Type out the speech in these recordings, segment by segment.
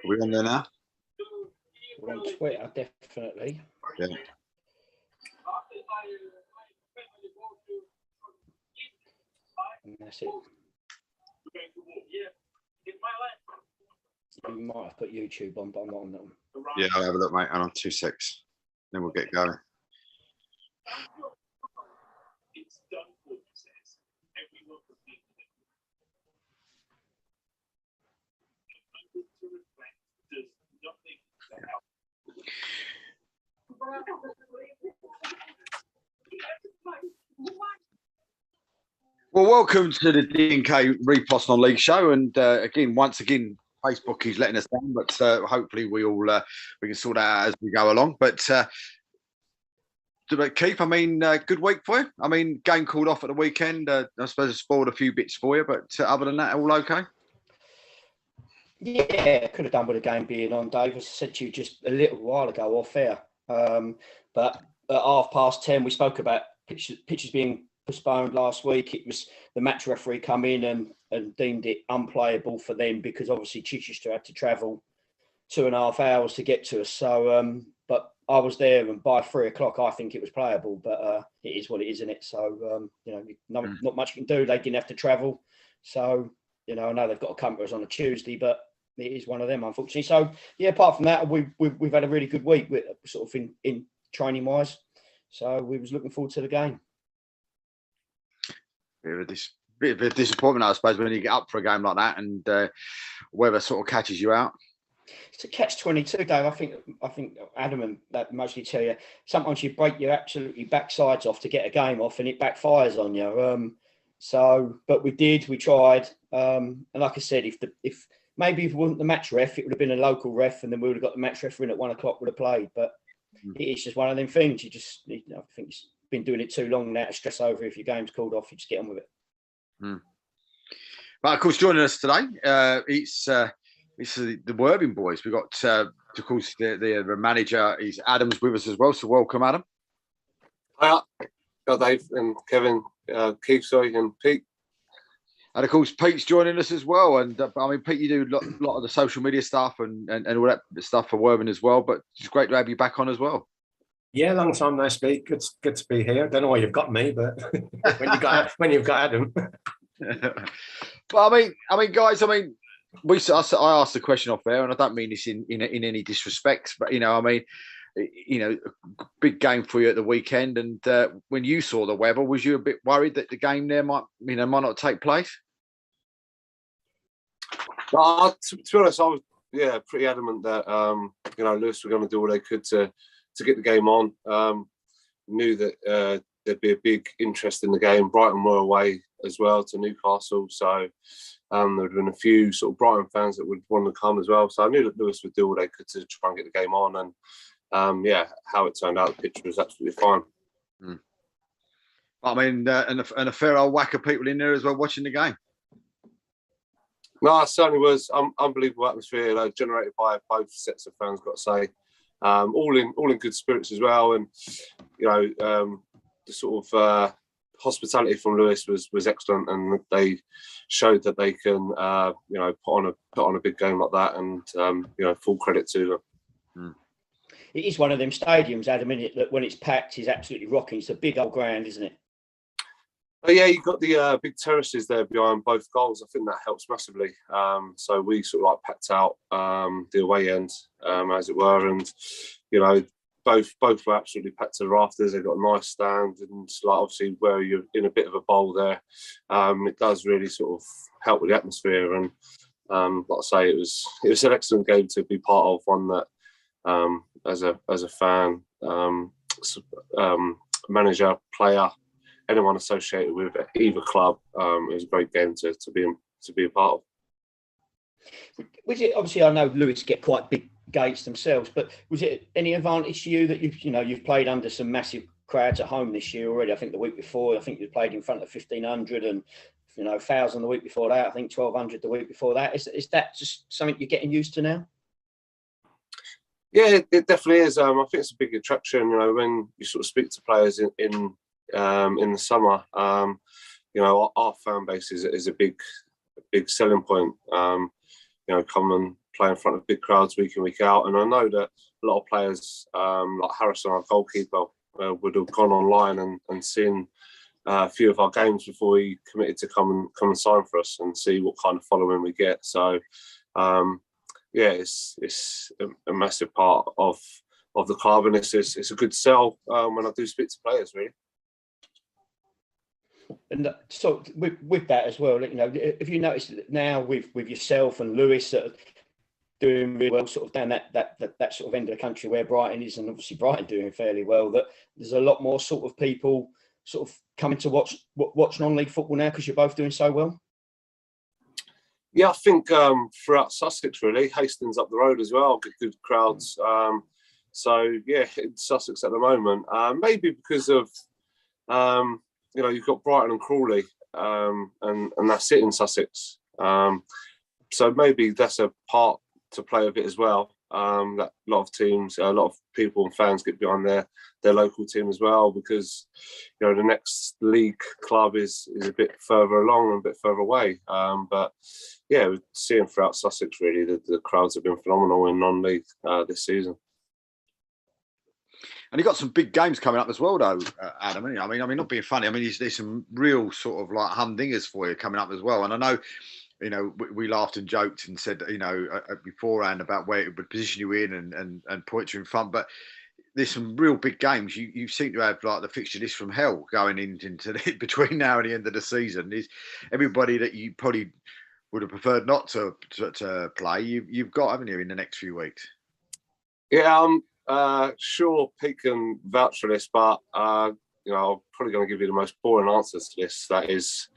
Are we on there now? We're on Twitter, definitely. Yeah. And that's it. You might have put YouTube on, but I'm not on that one. Yeah, I'll have a look, mate. And on 2-6. Then we'll get going. Well, welcome to the D&K Reposs Non League show, and once again, Facebook is letting us down, but hopefully we can sort that out as we go along. But Keith, I mean, good week for you. I mean, game called off at the weekend. I suppose it spoiled a few bits for you, but other than that, all okay? Yeah, could have done with the game being on, Dave. As I said to you just a little while ago off air. But at 10:30, we spoke about pitches being postponed last week. It was the match referee come in and deemed it unplayable for them because obviously Chichester had to travel 2.5 hours to get to us. So, but I was there, and by 3 o'clock, I think it was playable. But it is what it is, isn't it? So, not much you can do. They didn't have to travel. So, I know they've got to come to us on a Tuesday, but it is one of them, unfortunately. So, yeah, apart from that, we've had a really good week, with sort of in training wise. So we was looking forward to the game. Bit of a disappointment, I suppose, when you get up for a game like that, and weather sort of catches you out. It's a catch-22, Dave. I think Adam and that mostly tell you sometimes you break your absolutely backsides off to get a game off, and it backfires on you. But we tried, and like I said, if maybe if it wasn't the match ref, it would have been a local ref, and then we would have got the match ref in at 1 o'clock, would have played. But it's just one of them things. I think it's been doing it too long now to stress over. If your game's called off, you just get on with it. But of course, joining us today, it's the Worthing boys. We've got, of course, the manager is Adam's with us as well. So welcome, Adam. Hi, Dave and Kevin, Keith, and Pete. And of course, Pete's joining us as well. And I mean, Pete, you do a lot of the social media stuff and all that stuff for Worthing as well. But it's great to have you back on as well. Yeah, long time no speak. Good to be here. I don't know why you've got me, but when you've got Adam. Well, I mean, guys, I asked the question off there, and I don't mean this in any disrespect, but I mean, big game for you at the weekend. And when you saw the weather, was you a bit worried that the game there might not take place? To be honest, I was pretty adamant that Lewis were going to do all they could to get the game on. Knew that there'd be a big interest in the game. Brighton were away as well to Newcastle, so there would have been a few sort of Brighton fans that would want to come as well. So I knew that Lewis would do all they could to try and get the game on, and how it turned out, the pitch was absolutely fine. I mean, and a fair old whack of people in there as well watching the game. No, it certainly was unbelievable atmosphere generated by both sets of fans, got to say. All in good spirits as well, and the sort of hospitality from Lewis was excellent, and they showed that they can put on a big game like that, and full credit to them. It is one of them stadiums, Adam, isn't it, that when it's packed is absolutely rocking. It's a big old ground, isn't it? But yeah, you've got the big terraces there behind both goals. I think that helps massively. So we sort of packed out the away end, as it were, and both were absolutely packed to the rafters. They've got a nice stand, and obviously where you're in a bit of a bowl there, it does really sort of help with the atmosphere. And like I say, it was an excellent game to be part of. One that, as a fan, manager, player, anyone associated with either club, it was a great game to be a part of. Was it, obviously, I know Lewis get quite big gates themselves, but was it any advantage to you that you've played under some massive crowds at home this year already? I think the week before, I think you played in front of 1,500 and 1,000 the week before that. I think 1,200 the week before that. Is that just something you're getting used to now? Yeah, it definitely is. I think it's a big attraction. When you sort of speak to players in in the summer. You know, our fan base is a big selling point. You know, come and play in front of big crowds week in, week out. And I know that a lot of players, like Harrison, our goalkeeper, would have gone online and seen a few of our games before he committed to come and sign for us and see what kind of following we get. So, yeah, it's a massive part of the club, and it's a good sell when I do speak to players, really. And so with that as well, you know, if you notice now with yourself and Lewis that are doing really well, sort of down that sort of end of the country where Brighton is, and obviously Brighton doing fairly well, that there's a lot more sort of people sort of coming to watch non-league football now because you're both doing so well. Yeah, I think throughout Sussex, really, Hastings up the road as well, get good crowds. So yeah, in Sussex at the moment, maybe because of you know, you've got Brighton and Crawley, and that's it in Sussex. So maybe that's a part to play a bit as well. That a lot of teams, a lot of people and fans get behind their local team as well, because you know the next league club is a bit further along and a bit further away. But yeah, we're seeing throughout Sussex really the crowds have been phenomenal in non-league this season. And you've got some big games coming up as well, though, Adam. I mean, not being funny. I mean, there's some real sort of like humdingers for you coming up as well. And I know, you know, we laughed and joked and said, you know, beforehand about where it would position you in and point you in front. But there's some real big games. You seem to have like the fixture list from hell going into between now and the end of the season. Is everybody that you probably would have preferred not to play? You've got, haven't you, in the next few weeks? Yeah. Sure, Pete can vouch for this, but you know, I'm probably going to give you the most boring answers to this. That is,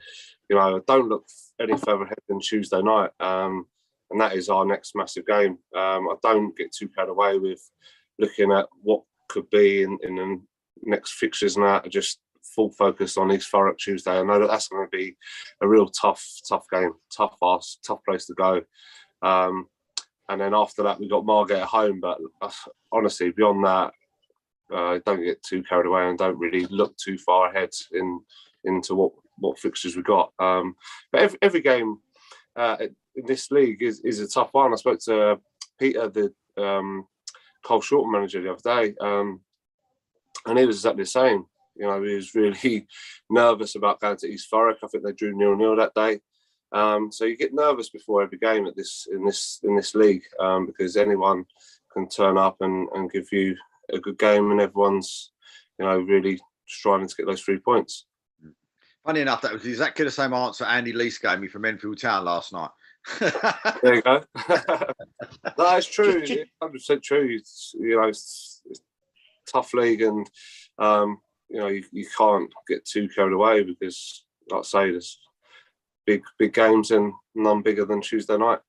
you know, don't look any further ahead than Tuesday night, and that is our next massive game. I don't get too carried away with looking at what could be in the next fixtures and that. Just full focus on East Thurrock Tuesday. I know that's going to be a real tough game, tough place to go. And then after that, we got Margate at home. But honestly, beyond that, don't get too carried away and don't really look too far ahead into what fixtures we got. But every game in this league is a tough one. I spoke to Peter, the Cole Shorten manager, the other day, and he was exactly the same. You know, he was really nervous about going to East Thurrock. I think they drew 0-0 that day. So you get nervous before every game in this league, because anyone can turn up and give you a good game, and everyone's, you know, really striving to get those 3 points. Funny enough, that was exactly the same answer Andy Lease gave me from Enfield Town last night. There you go. That's true. 100% true. You know, it's a tough league, and you know, you can't get too carried away because, like I say, there's big games and none bigger than Tuesday night.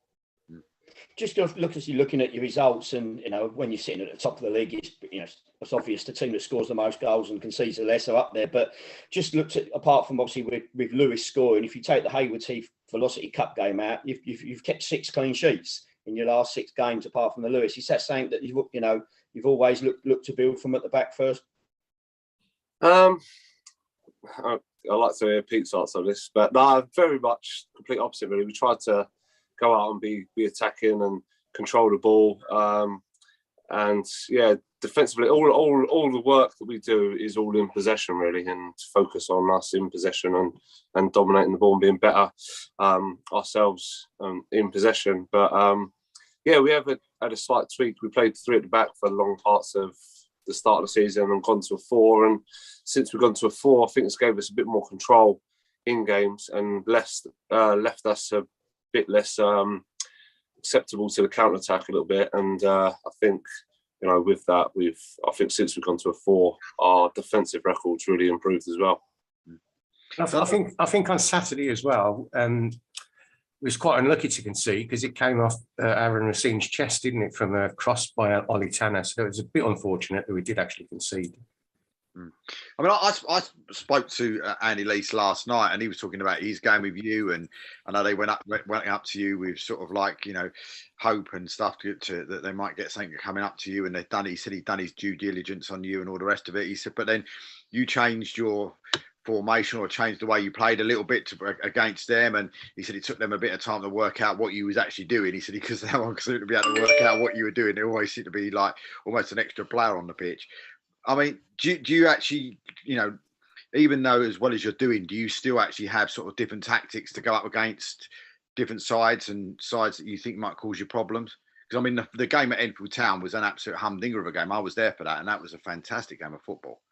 Just looking at your results, and you know, when you're sitting at the top of the league, it's, you know, it's obvious the team that scores the most goals and concedes the less are up there. But just looked at, apart from obviously with Lewis scoring, if you take the Haywards Heath Velocity Cup game out, you've kept 6 clean sheets in your last 6 games, apart from the Lewis. Is that saying that you've always looked to build from at the back first? I like to hear Pete's answer on this, but no, very much complete opposite, really. We tried to go out and be attacking and control the ball. And yeah, defensively, all the work that we do is all in possession, really, and focus on us in possession and dominating the ball and being better ourselves in possession. But yeah, we have had a slight tweak. We played 3 at the back for long parts of the start of the season and gone to a 4. And since we've gone to a 4, I think it's gave us a bit more control in games and left us a bit less acceptable to the counter-attack a little bit. And I think, you know, with that, I think since we've gone to a 4, our defensive record's really improved as well. I think on Saturday as well, it was quite unlucky to concede because it came off Aaron Racine's chest, didn't it, from a cross by Ollie Tanner. So it was a bit unfortunate that we did actually concede. I mean, I spoke to Andy Leese last night, and he was talking about his game with you, and I know they went up to you with sort of like, you know, hope and stuff that they might get something coming up to you, and they've done it. He said he'd done his due diligence on you and all the rest of it. He said, but then you changed your formation or changed the way you played a little bit against them, and he said it took them a bit of time to work out what you was actually doing. He said because no one seemed to be able to work out what you were doing. There always seemed to be like almost an extra player on the pitch. I mean, do you actually, you know, even though as well as you're doing, do you still actually have sort of different tactics to go up against different sides and sides that you think might cause you problems? Because I mean, the game at Enfield Town was an absolute humdinger of a game. I was there for that, and that was a fantastic game of football.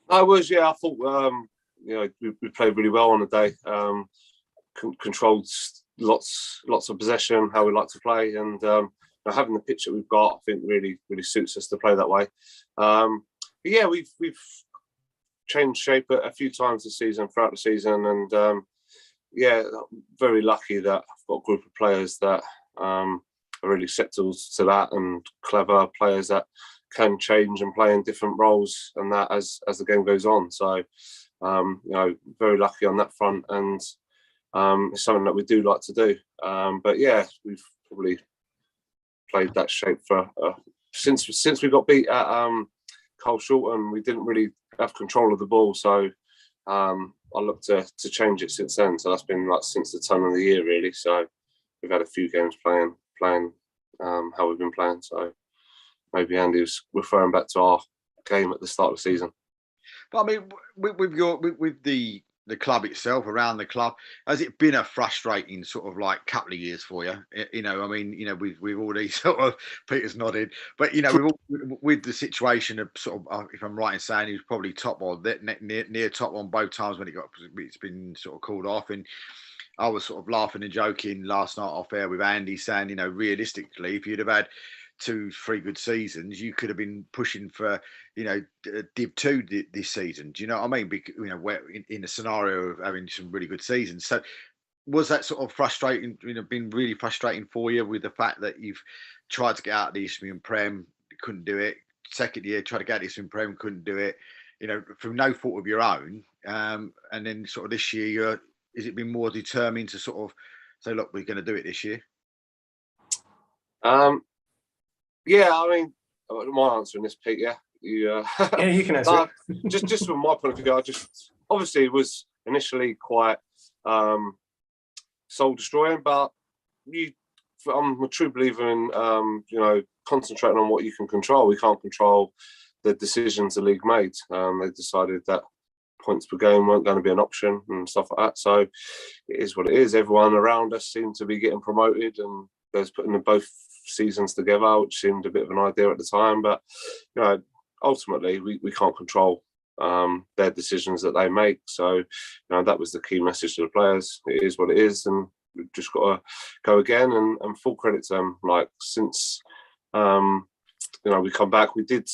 I was, yeah. I thought, you know, we played really well on the day. Controlled lots of possession, how we like to play, and having the pitch that we've got, I think really suits us to play that way. Yeah, we've changed shape a few times this season, throughout the season, and yeah, very lucky that I've got a group of players that are really settled to that, and clever players that can change and play in different roles, and that as the game goes on. So, you know, very lucky on that front, and it's something that we do like to do. But yeah, we've probably played that shape for since we got beat at Carl Shorten. We didn't really have control of the ball, so I looked to change it since then. So that's been like since the turn of the year, really. So we've had a few games playing how we've been playing. So maybe Andy was referring back to our game at the start of the season. But I mean, with the club itself, around the club, has it been a frustrating sort of like couple of years for you? You know, I mean, you know, we've already sort of, Peter's nodded, but you know, with the situation of sort of, if I'm right in saying, he was probably top or near top on both times when it's been sort of called off. And I was sort of laughing and joking last night off air with Andy, saying, you know, realistically, if you'd have had 2-3 good seasons, you could have been pushing for, you know, Div 2 this season. Do you know what I mean? Because, you know, where in a scenario of having some really good seasons. So was that sort of frustrating, you know, been really frustrating for you with the fact that you've tried to get out of the Isthmian Prem, couldn't do it. Second year, tried to get out of the Isthmian Prem, couldn't do it, you know, from no fault of your own. And then sort of this year, has it been more determined to sort of say, look, we're going to do it this year? Yeah, I mean, my answer in this, Pete. Yeah, yeah, you can answer. just from my point of view, I just obviously was initially quite soul destroying, but I'm a true believer in you know, concentrating on what you can control. We can't control the decisions the league made. They decided that points per game weren't going to be an option and stuff like that. So it is what it is. Everyone around us seemed to be getting promoted, and there's putting them both seasons together, which seemed a bit of an idea at the time. But you know, ultimately we can't control their decisions that they make. So you know, that was the key message to the players. It is what it is, and we've just got to go again. And full credit to them. Like since you know, we come back, we did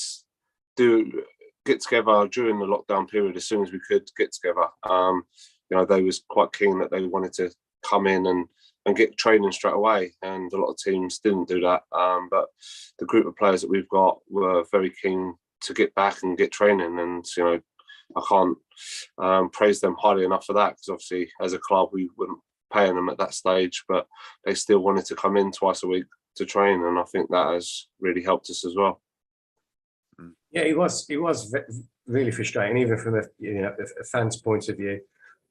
get together during the lockdown period as soon as we could get together. You know, they was quite keen that they wanted to come in and get training straight away, and a lot of teams didn't do that. But the group of players that we've got were very keen to get back and get training, and you know, I can't praise them highly enough for that, because obviously as a club we wouldn't pay them at that stage, but they still wanted to come in twice a week to train, and I think that has really helped us as well. Yeah, it was really frustrating, even from a fan's point of view.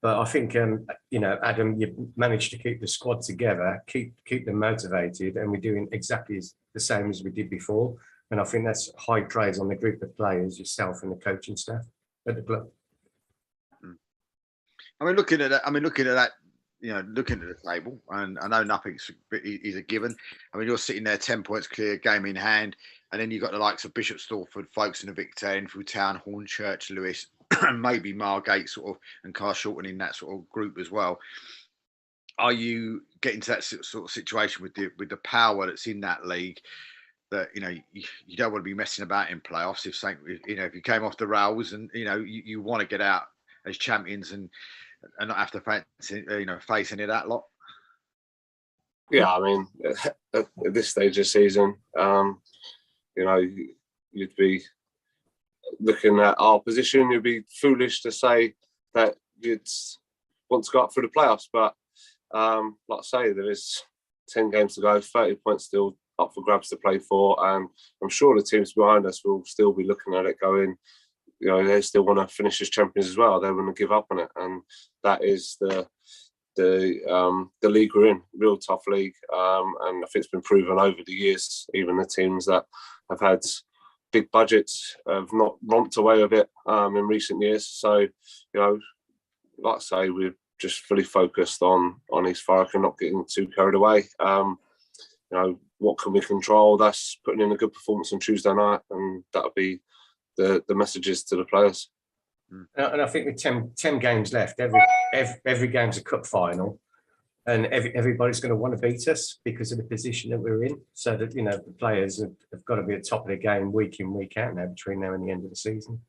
But I think, you know, Adam, you managed to keep the squad together, keep them motivated, and we're doing exactly the same as we did before. And I think that's high praise on the group of players, yourself and the coaching staff at the club. I mean, looking at that, you know, looking at the table, and I know nothing's is a given. I mean, you're sitting there 10 points clear, game in hand, and then you've got the likes of Bishop Stortford, Folkestone, Victor, Enfield Town, Hornchurch, Lewis, maybe Margate sort of, and Carshalton in that sort of group as well. Are you getting to that sort of situation with the power that's in that league, that you know you don't want to be messing about in playoffs? If something, you know, if you came off the rails and you know you want to get out as champions and not have to face any of that lot. Yeah, I mean, at this stage of the season, you know, you'd be looking at our position, you'd be foolish to say that you'd want to go up through the playoffs. But like I say, there is 10 games to go, 30 points still up for grabs to play for, and I'm sure the teams behind us will still be looking at it going, they still want to finish as champions as well. They want to give up on it, and that is the league we're in, real tough league, and I think it's been proven over the years. Even the teams that have had big budgets have not romped away with it in recent years. So, like I say, we're just fully focused on East Thurrock and not getting too carried away. What can we control? That's putting in a good performance on Tuesday night, and that'll be the messages to the players. And I think with 10 games left, every game's a cup final, and everybody's going to want to beat us because of the position that we're in. So that the players have got to be at the top of their game week in, week out now between now and the end of the season.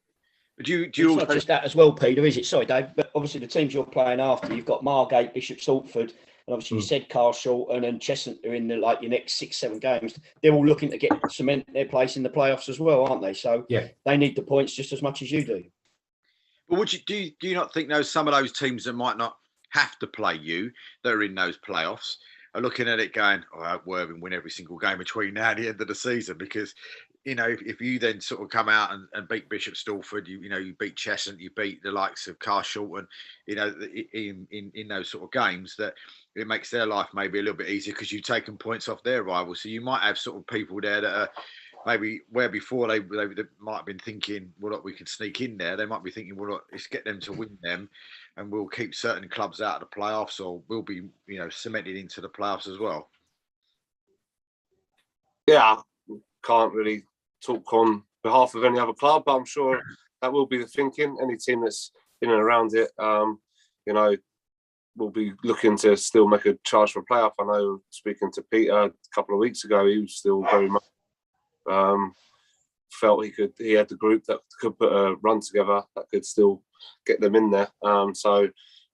But do you it's also... not just that as well, Peter, is it? Sorry, Dave, but obviously the teams you're playing after, you've got Margate, Bishop Stortford, and obviously you said Carl Shorten and Cheshunt are in your next 6-7 games. They're all looking to cement their place in the playoffs as well, aren't they? So they need the points just as much as you do. But do you not think some of those teams that might not have to play you, that are in those playoffs, are looking at it going, I hope Worthing win every single game between now and the end of the season? Because, if you then sort of come out and beat Bishop Stortford, you beat Cheshunt, you beat the likes of Carl Shorten, in those sort of games, that it makes their life maybe a little bit easier because you've taken points off their rivals. So you might have sort of people there that are maybe where before they might have been thinking, well, look, we can sneak in there. They might be thinking, well, look, let's get them to win them, and we'll keep certain clubs out of the playoffs, or we'll be, cemented into the playoffs as well. Yeah, can't really talk on behalf of any other club, but I'm sure that will be the thinking. Any team that's in and around it, will be looking to still make a charge for playoff. I know, speaking to Peter a couple of weeks ago, he was still very much felt he had the group that could put a run together that could still get them in there. So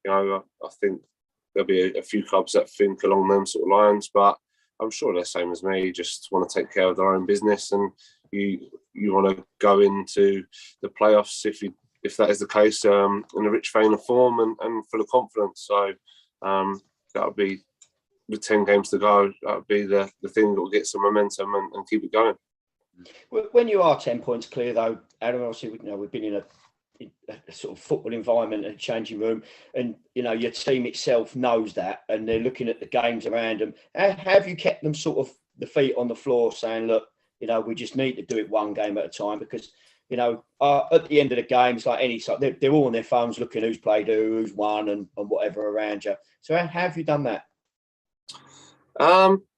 I think there'll be a few clubs that think along them sort of lines, but I'm sure they're the same as me. Just want to take care of their own business, and you want to go into the playoffs if that is the case, in a rich vein of form and full of confidence. So that'll be, with 10 games to go, that'll be the thing that will get some momentum and keep it going. When you are 10 points clear, though, Adam, obviously we've been in a sort of football environment and a changing room, and your team itself knows that, and they're looking at the games around them. Have you kept them sort of the feet on the floor, saying, look, we just need to do it one game at a time? Because at the end of the games, like any side, they're all on their phones looking who's played who's won and whatever around you. So how have you done that?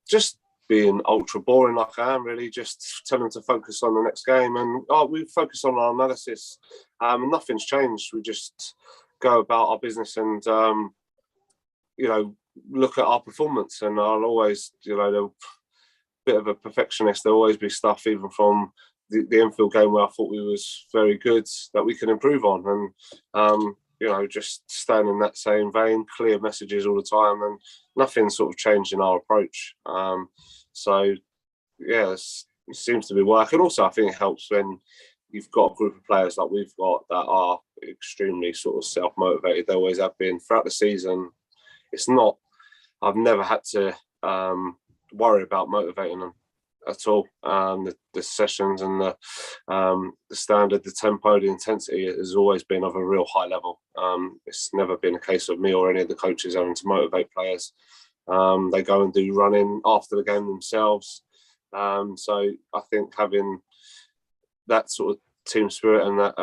Just being ultra boring like I am, really, just telling them to focus on the next game, and we focus on our analysis. Nothing's changed. We just go about our business and look at our performance. And I'll always, a bit of a perfectionist. There'll always be stuff, even from the Enfield game, where I thought we was very good, that we can improve on. And just staying in that same vein, clear messages all the time, and nothing sort of changed in our approach. So, yeah, it seems to be working. Also, I think it helps when you've got a group of players like we've got that are extremely sort of self-motivated. They always have been throughout the season. I've never had to worry about motivating them at all. The sessions and the standard, the tempo, the intensity has always been of a real high level. It's never been a case of me or any of the coaches having to motivate players. They go and do running after the game themselves. So I think having that sort of team spirit and that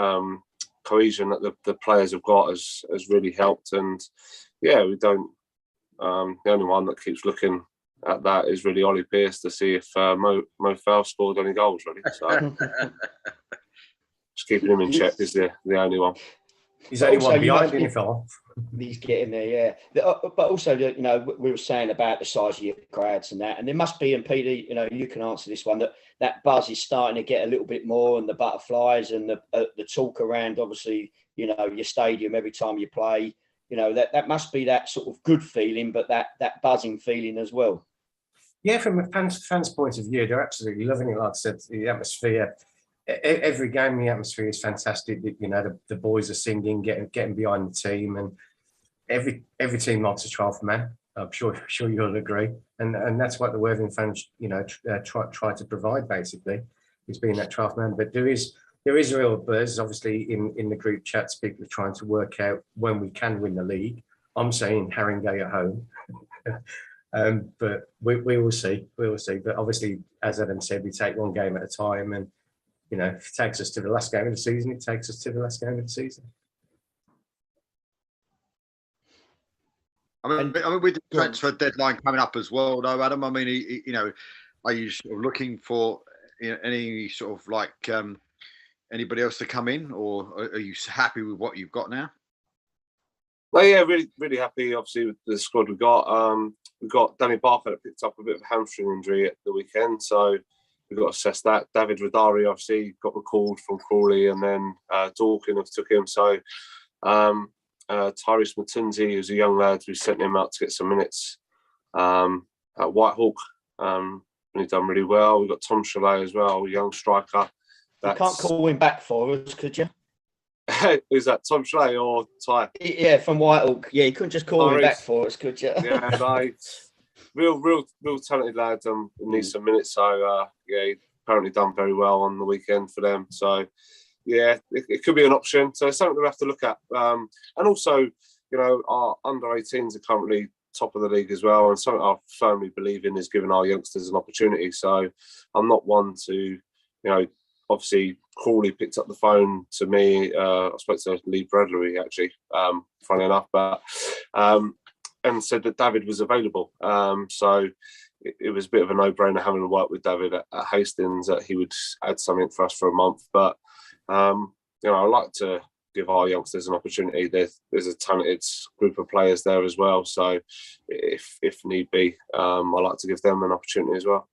cohesion that the players have got has really helped. And yeah, we don't. The only one that keeps looking at that is really Ollie Pearce, to see if Mo Fowl scored any goals, really. So just keeping him in check is the only one. He's only one behind him, Phil. He's getting there, yeah. But also, we were saying about the size of your crowds and that, and there must be, and Peter, you can answer this one, that buzz is starting to get a little bit more, and the butterflies and the talk around, obviously, your stadium every time you play. That must be that sort of good feeling, but that buzzing feeling as well. Yeah, from a fan's point of view, they're absolutely loving it. Like I said, the atmosphere, every game the atmosphere is fantastic. You know, the boys are singing, getting behind the team, and every team likes a 12th man. I'm sure you'll agree, and that's what the Worthing fans, you know, try to provide basically, is being that 12th man. But there is a real buzz, obviously, in the group chats. People are trying to work out when we can win the league. I'm saying Haringey at home, but we will see. We will see. But obviously, as Adam said, we take one game at a time, and you know, if it takes us to the last game of the season, it takes us to the last game of the season. I mean, with the transfer deadline coming up as well, though, Adam. I mean, you know, are you sort of looking for any sort of like anybody else to come in, or are you happy with what you've got now? Well, yeah, really, really happy. Obviously, with the squad we've got Danny Barker that picked up a bit of a hamstring injury at the weekend, so we've got to assess that. David Rodari obviously got recalled from Crawley, and then Dorkin have took him. So Tyrese Matunzi, who's a young lad, we sent him out to get some minutes at Whitehawk. And he's done really well. We've got Tom Chalet as well, a young striker. You can't call him back for us, could you? Who's that, Tom Chalet or Ty? Yeah, from Whitehawk. Yeah, you couldn't just call him back for us, could you? Yeah, no, real talented lad. Needs some minutes. So yeah, he apparently done very well on the weekend for them. So yeah, it could be an option. So it's something we have to look at. And also, you know, our under 18s are currently top of the league as well. And something I firmly believe in is giving our youngsters an opportunity. So I'm not one to, you know, obviously Crawley picked up the phone to me. I spoke to Lee Bradley actually, funny enough, but and said that David was available. So it was a bit of a no-brainer having worked with David at Hastings, that he would add something for us for a month. But you know, I like to give our youngsters an opportunity. There's a talented group of players there as well. So if need be, I like to give them an opportunity as well.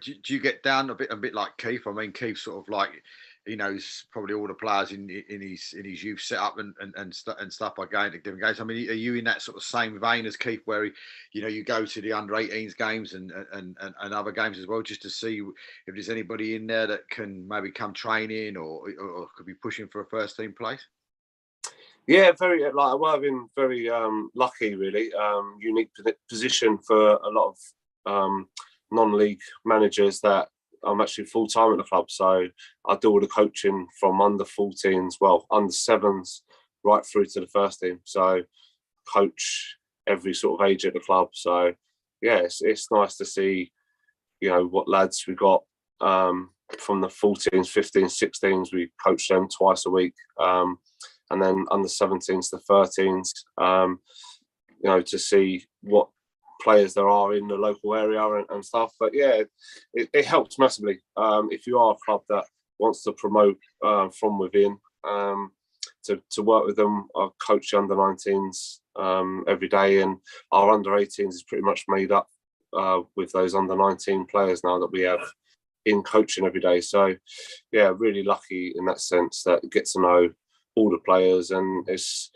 Do you get down a bit like Keith? I mean, Keith sort of like, he knows probably all the players in his youth setup and stuff by going to different games. I mean, are you in that sort of same vein as Keith, where you know, you go to the under 18s games and other games as well, just to see if there's anybody in there that can maybe come training or could be pushing for a first team place? Yeah, very, like, I've been very lucky, really. Unique position for a lot of non-league managers, that I'm actually full-time at the club. So I do all the coaching from under 14s, well, under 7s, right through to the first team. So coach every sort of age at the club. So yeah, it's nice to see, you know, what lads we got from the 14s, 15s, 16s. We coach them twice a week. And then under 17s to 13s, you know, to see what players there are in the local area and stuff. But yeah, it helps massively. If you are a club that wants to promote from within, to work with them. I coach the under 19s every day, and our under 18s is pretty much made up with those under 19 players now that we have in coaching every day. So yeah, really lucky in that sense, that you get to know all the players, and it's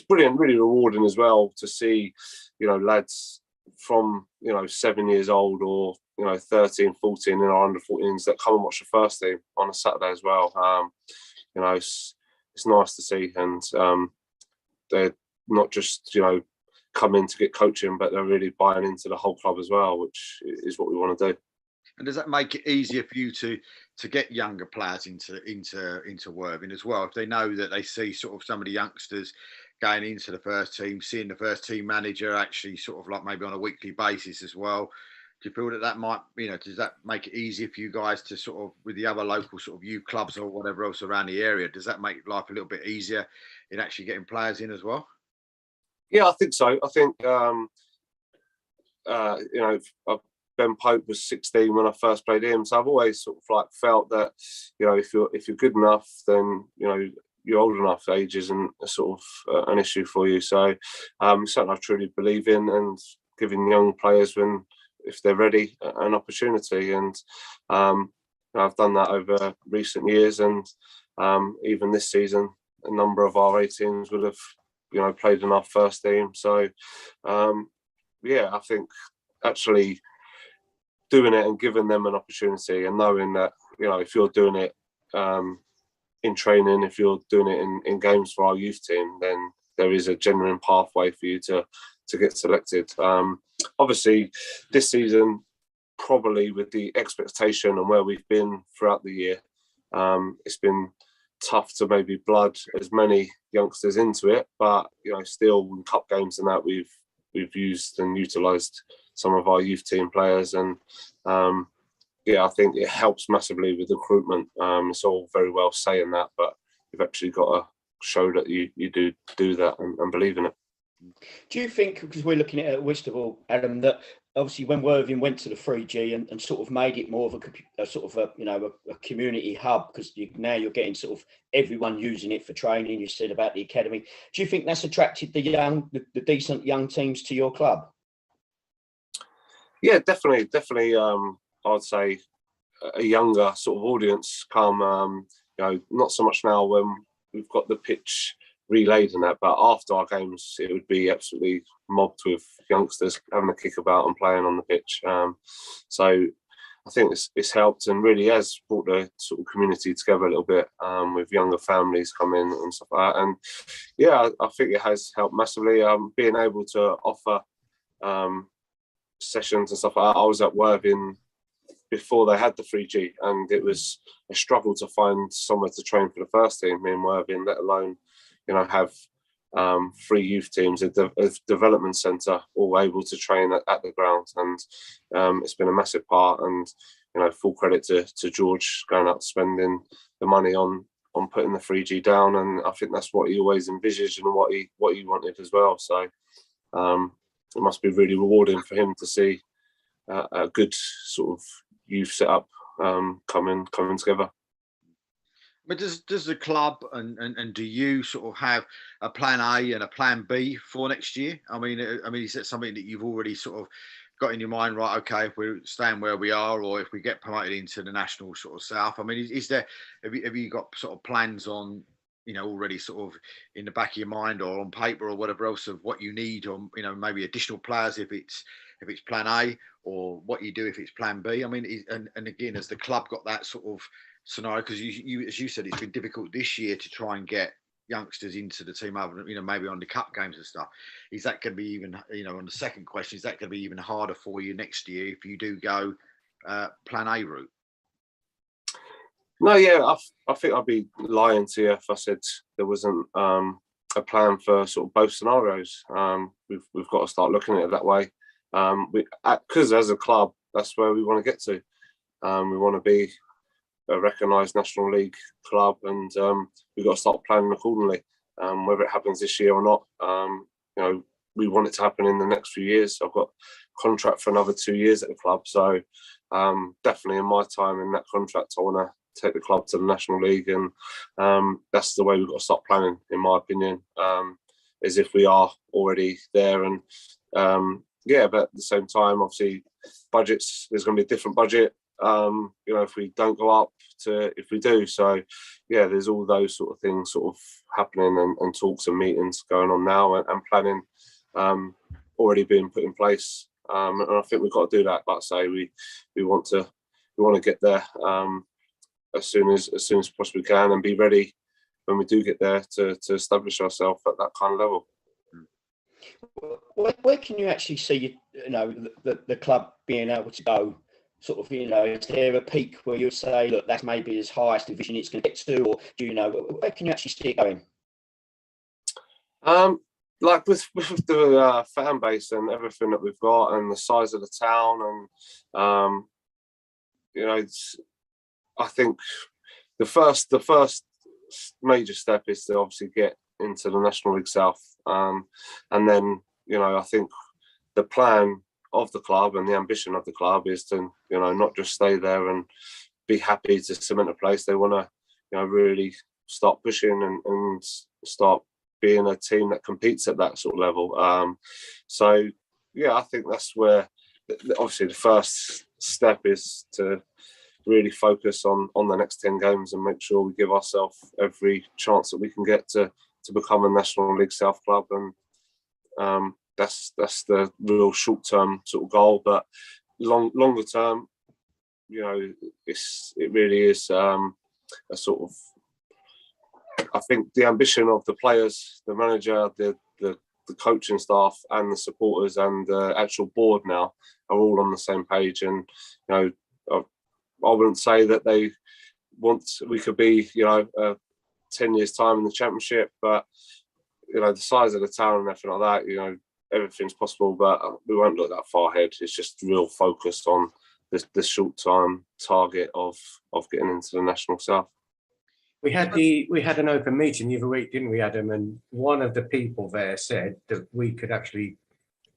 brilliant, really rewarding as well to see, you know, lads from, you know, 7 years old or, you know, 13, 14 in our under 14s that come and watch the first team on a Saturday as well. You know, it's nice to see, and they're not just, you know, come in to get coaching, but they're really buying into the whole club as well, which is what we want to do. And does that make it easier for you to get younger players into Worthing as well, if they know that they see sort of some of the youngsters going into the first team, seeing the first team manager actually sort of like maybe on a weekly basis as well? Do you feel that might, you know, does that make it easier for you guys to sort of, with the other local sort of youth clubs or whatever else around the area, does that make life a little bit easier in actually getting players in as well? Yeah, I think so. I think you know, Ben Pope was 16 when I first played him, so I've always sort of like felt that, you know, if you're good enough, then, you know, you're old enough. Age isn't a sort of an issue for you. So something I truly believe in, and giving young players, if they're ready, an opportunity. And I've done that over recent years, and even this season, a number of our 18s would have, you know, played in our first team. So yeah, I think actually doing it and giving them an opportunity, and knowing that, you know, if you're doing it in training, if you're doing it in games for our youth team, then there is a genuine pathway for you to get selected. Obviously, this season, probably with the expectation and where we've been throughout the year, it's been tough to maybe blood as many youngsters into it. But still in cup games and that, we've used and utilised some of our youth team players, and I think it helps massively with recruitment. It's all very well saying that, but you've actually got to show that you do that and believe in it. Do you think, because we're looking at Whitstable, Adam, that obviously when Worthing went to the 3G and sort of made it more of a sort of a community hub, because now you're getting sort of everyone using it for training, you said about the academy, do you think that's attracted the decent young teams to your club? Yeah, definitely. I'd say a younger sort of audience come, not so much now when we've got the pitch relayed and that, but after our games, it would be absolutely mobbed with youngsters having a kick about and playing on the pitch. So I think it's helped and really has brought the sort of community together a little bit, with younger families coming and stuff like that. And yeah, I think it has helped massively. Being able to offer sessions and stuff like that. I was at Worthing before they had the 3G, and it was a struggle to find somewhere to train for the first team in Worthing, let alone have 3 youth teams, a development centre, all able to train at the ground. And it's been a massive part, and full credit to George going out spending the money on putting the 3G down, and I think that's what he always envisaged and what he wanted as well. So it must be really rewarding for him to see a good sort of youth setup coming together. But does the club and do you sort of have a plan A and a plan B for next year? I mean, is that something that you've already sort of got in your mind? Right, okay, if we're staying where we are, or if we get promoted into the national sort of south. I mean, have you got sort of plans on already sort of in the back of your mind or on paper or whatever else of what you need, or maybe additional players if it's plan A, or what you do if it's plan B? I mean, and again, has the club got that sort of scenario? Because you as you said, it's been difficult this year to try and get youngsters into the team, other than maybe on the cup games and stuff. Is that going to be even, on the second question, is that going to be even harder for you next year if you do go plan A route? No, yeah, I think I'd be lying to you if I said there wasn't a plan for sort of both scenarios. We've got to start looking at it that way, because as a club, that's where we want to get to. We want to be a recognised National League club, and we've got to start planning accordingly. Whether it happens this year or not, we want it to happen in the next few years. I've got a contract for another 2 years at the club, so definitely in my time in that contract, I want to take the club to the National League, and that's the way we've got to start planning, in my opinion, as if we are already there. And but at the same time, obviously, budgets, there's going to be a different budget, if we don't go up to if we do. So yeah, there's all those sort of things sort of happening, and talks and meetings going on now, and planning already being put in place. And I think we've got to do that. Like I say, we want to get there as soon as possibly can, and be ready when we do get there to establish ourselves at that kind of level. Where can you actually see the club being able to go? Sort of, is there a peak where you'll say, look, that's maybe as highest division it's going to get to, or do where can you actually see it going? Like with the fan base and everything that we've got, and the size of the town, and I think the first major step is to obviously get into the National League South, and then I think the plan of the club and the ambition of the club is to not just stay there and be happy to cement a place. They want to really start pushing and start being a team that competes at that sort of level. So yeah, I think that's where obviously the first step is to really focus on the next 10 games and make sure we give ourselves every chance that we can get to become a National League South club. And that's the real short-term sort of goal. But longer term, it really is a sort of, I think the ambition of the players, the manager, the coaching staff, and the supporters, and the actual board now are all on the same page. And I wouldn't say that they we could be 10 years time in the championship, but the size of the town and everything like that, everything's possible. But we won't look that far ahead. It's just real focus on the short time target of getting into the National South. We had an open meeting the other week, didn't we, Adam? And one of the people there said that we could actually,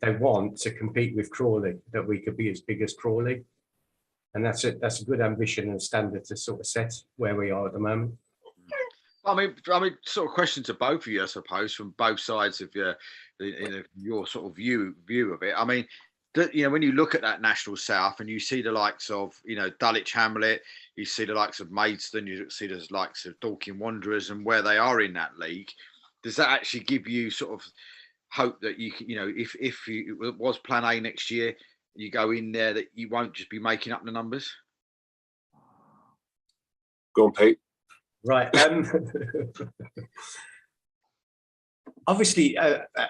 they want to compete with Crawley, that we could be as big as Crawley, and that's a good ambition and standard to sort of set where we are at the moment. I mean, sort of question to both of you, I suppose, from both sides of your sort of view of it. I mean, when you look at that National South and you see the likes of, Dulwich Hamlet, you see the likes of Maidstone, you see the likes of Dorking Wanderers and where they are in that league, does that actually give you sort of hope that you can, if it was plan A next year, you go in there, that you won't just be making up the numbers? Go on, Pete. Right. Obviously,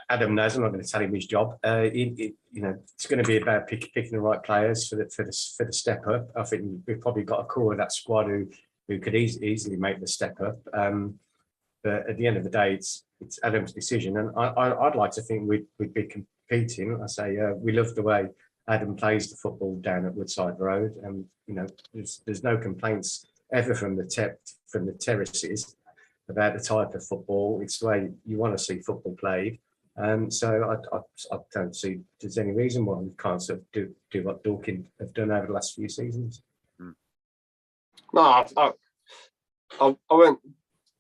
Adam knows. I'm not going to tell him his job. It's going to be about picking the right players for the step up. I think we've probably got a core of that squad who could easily make the step up. But at the end of the day, it's Adam's decision, and I'd like to think we'd be competing. I say we love the way Adam plays the football down at Woodside Road, and there's no complaints ever from the terraces about the type of football. It's the way you want to see football played. So I don't see there's any reason why we can't sort of do what Dorking have done over the last few seasons. No, I went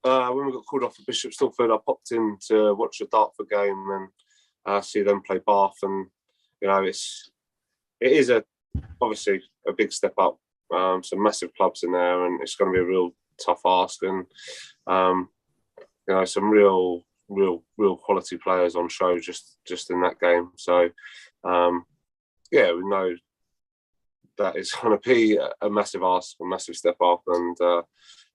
when we got called off for Bishop Stortford. I popped in to watch a Dartford game and see them play Bath, and it is obviously a big step up. Some massive clubs in there, and it's going to be a real tough ask, and some real quality players on show just in that game. So we know that it's going to be a massive ask, a massive step up, and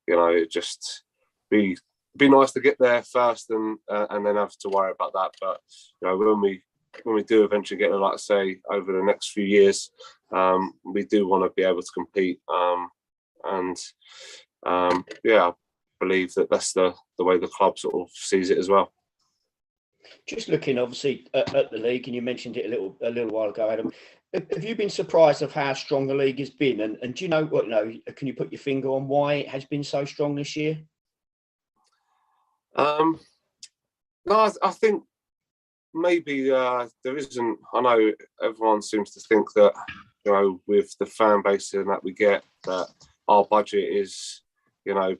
it just be nice to get there first, and then have to worry about that. But when we do eventually get there, like I say, over the next few years, we do want to be able to compete, I believe that that's the way the club sort of sees it as well. Just looking obviously at the league, and you mentioned it a little while ago, Adam. Have you been surprised of how strong the league has been? And do you know what? Can you put your finger on why it has been so strong this year? No, I think maybe there isn't. I know everyone seems to think that with the fan base and that we get, that our budget is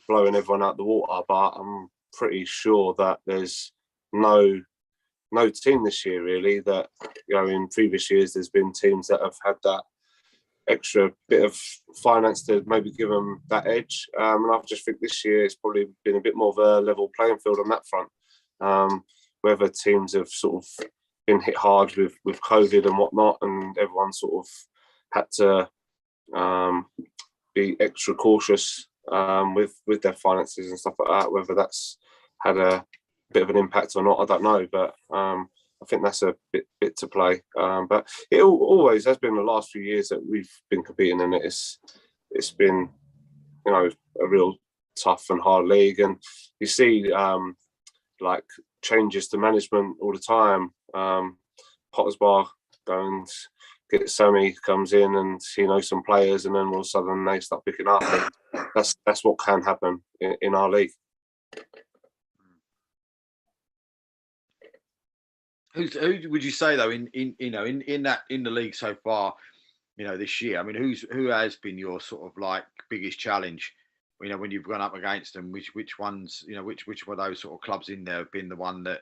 blowing everyone out the water. But I'm pretty sure that there's no team this year really that in previous years there's been teams that have had that extra bit of finance to maybe give them that edge, and I just think this year it's probably been a bit more of a level playing field on that front. Whether teams have sort of been hit hard with COVID and whatnot, and everyone sort of had to be extra cautious with their finances and stuff like that. Whether that's had a bit of an impact or not, I don't know. But I think that's a bit to play. But it always has been the last few years that we've been competing in it. It's been a real tough and hard league, and you see like changes to management all the time. Potter's Bar going get Sammy comes in and he knows some players, and then all of a sudden they start picking up, and that's what can happen in our league. Who would you say though in the league so far, this year? I mean, who has been your sort of like biggest challenge? When you've gone up against them, which ones, which were those sort of clubs in there have been the one that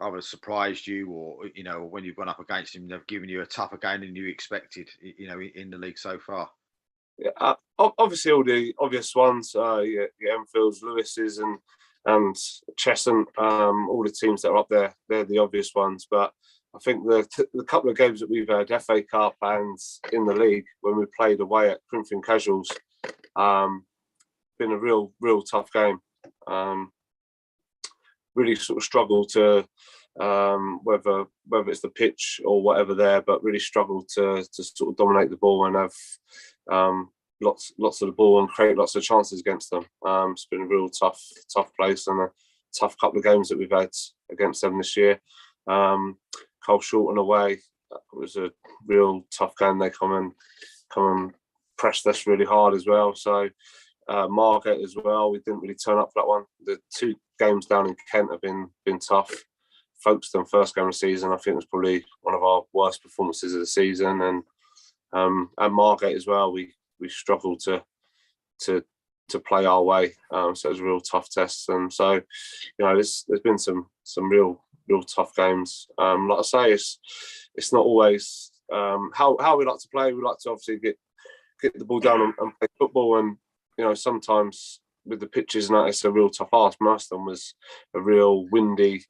either surprised you, or when you've gone up against them, they've given you a tougher game than you expected, in the league so far? Yeah, obviously all the obvious ones, your Enfields, Lewis's, and Cheshunt, all the teams that are up there, they're the obvious ones. But I think the couple of games that we've had, FA Cup and in the league, when we played away at Corinthian Casuals, been a real tough game. Really sort of struggle to whether it's the pitch or whatever there, but really struggle to sort of dominate the ball and have lots of the ball and create lots of chances against them. It's been a real tough place and a tough couple of games that we've had against them this year. Cole Shorten away, it was a real tough game. They come and pressed us really hard as well. So Margate as well, we didn't really turn up for that one. The 2 games down in Kent have been tough. Folkestone first game of the season, I think, was probably one of our worst performances of the season. And at Margate as well, we struggled to play our way. So it was a real tough test. And so, you know, there's been some real tough games. Like I say, it's not always how we like to play. We like to obviously get the ball down and play football. And you know, sometimes with the pitches and that, it's a real tough ask. Marston was a real windy,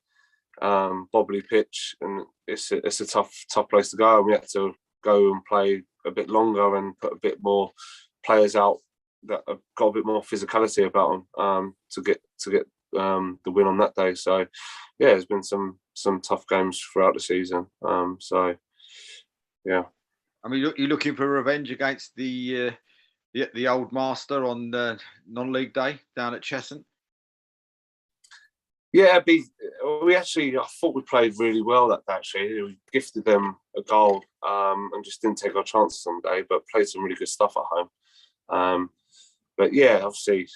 bobbly pitch, and it's a tough place to go. And we had to go and play a bit longer and put a bit more players out that have got a bit more physicality about them to get the win on that day. So yeah, there's been some tough games throughout the season. So yeah. I mean, you're looking for revenge against the old master on non-league day down at Cheshunt? Yeah, I thought we played really well that day, actually. We gifted them a goal and just didn't take our chances on the day, but played some really good stuff at home. But yeah, obviously,